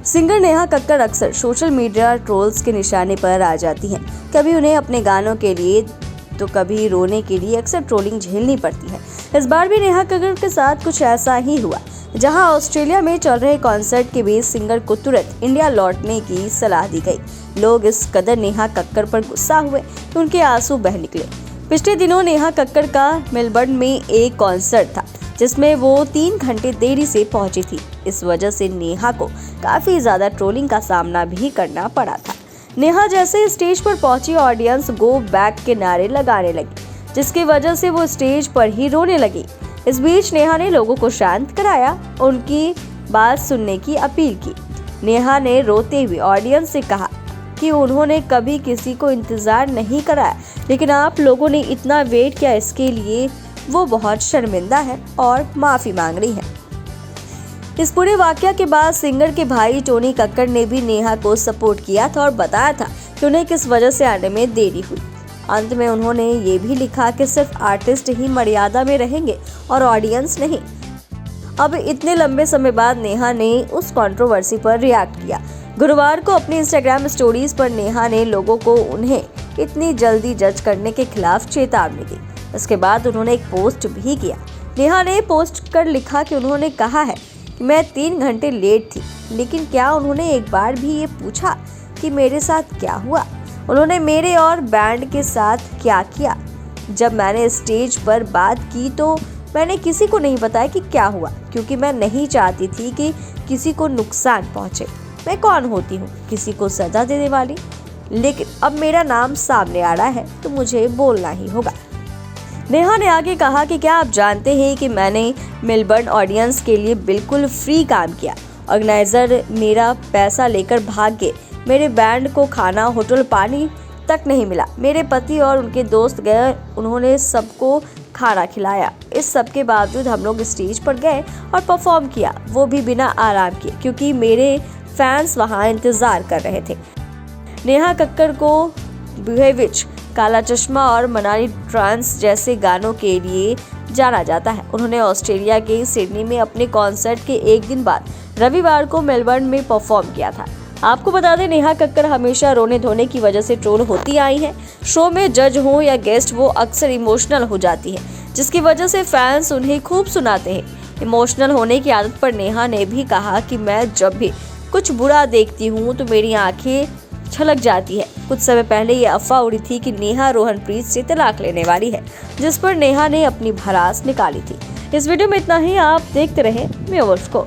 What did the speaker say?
Singer Neha Kakkar अक्सर social media trolls के निशाने पर आ जाती हैं। कभी उन्हें अपने गानों के लिए तो कभी रोने के लिए अक्सर ट्रोलिंग झेलनी पड़ती है। इस बार भी नेहा कक्कड़ के साथ कुछ ऐसा ही हुआ, जहां ऑस्ट्रेलिया में चल रहे कॉन्सर्ट के बीच सिंगर को तुरंत इंडिया लौटने की सलाह दी गई। लोग इस कदर नेहा कक्कड़ पर गुस्सा हुए कि उनके आंसू बह निकले। पिछले दिनों नेहा कक्कड़ का मेलबर्न में एक कॉन्सर्ट था, जिसमें वो 3 घंटे देरी से पहुंची थी। इस वजह से नेहा को काफी ज्यादा ट्रोलिंग का सामना भी करना पड़ा था। नेहा जैसे स्टेज पर पहुंची, ऑडियंस गो बैक के नारे लगाने लगी, जिसकी वजह से वो स्टेज पर ही रोने लगी। इस बीच नेहा ने लोगों को शांत कराया, उनकी बात सुनने की अपील की। नेहा ने रोते हुए ऑडियंस से कहा कि उन्होंने कभी किसी को इंतजार नहीं कराया, लेकिन आप लोगों ने इतना वेट किया, इसके लिए वो बहुत शर्मिंदा है और माफी मांग रही है। इस पूरे वाकया के बाद सिंगर के भाई टोनी कक्कड़ ने भी नेहा को सपोर्ट किया था और बताया था कि उन्हें किस वजह से आने में देरी हुई। अंत में उन्होंने ये भी लिखा कि सिर्फ आर्टिस्ट ही मर्यादा में रहेंगे और ऑडियंस नहीं। अब इतने लंबे समय बाद नेहा ने उस कंट्रोवर्सी पर रिएक्ट किया। गुरुवार को अपनी इंस्टाग्राम स्टोरीज पर नेहा ने लोगों को उन्हें इतनी जल्दी जज करने के खिलाफ चेतावनी दी। इसके बाद उन्होंने एक पोस्ट भी किया। नेहा ने पोस्ट कर लिखा कि उन्होंने कहा है कि मैं 3 घंटे लेट थी, लेकिन क्या उन्होंने एक बार भी ये पूछा कि मेरे साथ क्या हुआ? उन्होंने मेरे और बैंड के साथ क्या किया? जब मैंने स्टेज पर बात की तो मैंने किसी को नहीं बताया कि क्या हुआ, क्योंकि मैं नहीं चाहती थी कि किसी को नुकसान पहुंचे। मैं कौन होती हूँ किसी को सजा देने वाली? लेकिन अब मेरा नाम सामने आ रहा है तो मुझे बोलना ही होगा। नेहा ने आगे कहा कि क्या आप जानते हैं कि मैंने मेलबर्न ऑडियंस के लिए बिल्कुल फ्री काम किया। ऑर्गेनाइजर मेरा पैसा लेकर भाग गए। मेरे बैंड को खाना, होटल, पानी तक नहीं मिला। मेरे पति और उनके दोस्त गए, उन्होंने सबको खाना खिलाया। इस सब के बावजूद हम लोग स्टेज पर गए और परफॉर्म किया, वो भी बिना आराम किए, क्योंकि मेरे फैंस वहाँ इंतजार कर रहे थे। नेहा कक्कड़ को बिहेविच, काला चश्मा और मनाली ट्रांस जैसे गानों के लिए जाना जाता है। उन्होंने ऑस्ट्रेलिया के सिडनी में अपने कॉन्सर्ट के एक दिन बाद रविवार को मेलबर्न में परफॉर्म किया था। आपको बता दें, नेहा कक्कड़ हमेशा रोने धोने की वजह से ट्रोल होती आई हैं। शो में जज हो या गेस्ट, वो अक्सर इमोशनल हो जाती है, जिसकी वजह से फैंस उन्हें खूब सुनाते हैं। इमोशनल होने की आदत पर नेहा ने भी कहा कि मैं जब भी कुछ बुरा देखती हूँ तो मेरी आंखें छलक जाती है। कुछ समय पहले ये अफवाह उड़ी थी कि नेहा रोहनप्रीत से तलाक लेने वाली है, जिस पर नेहा ने अपनी भड़ास निकाली थी। इस वीडियो में इतना ही। आप देखते रहे व्यूअर्स को।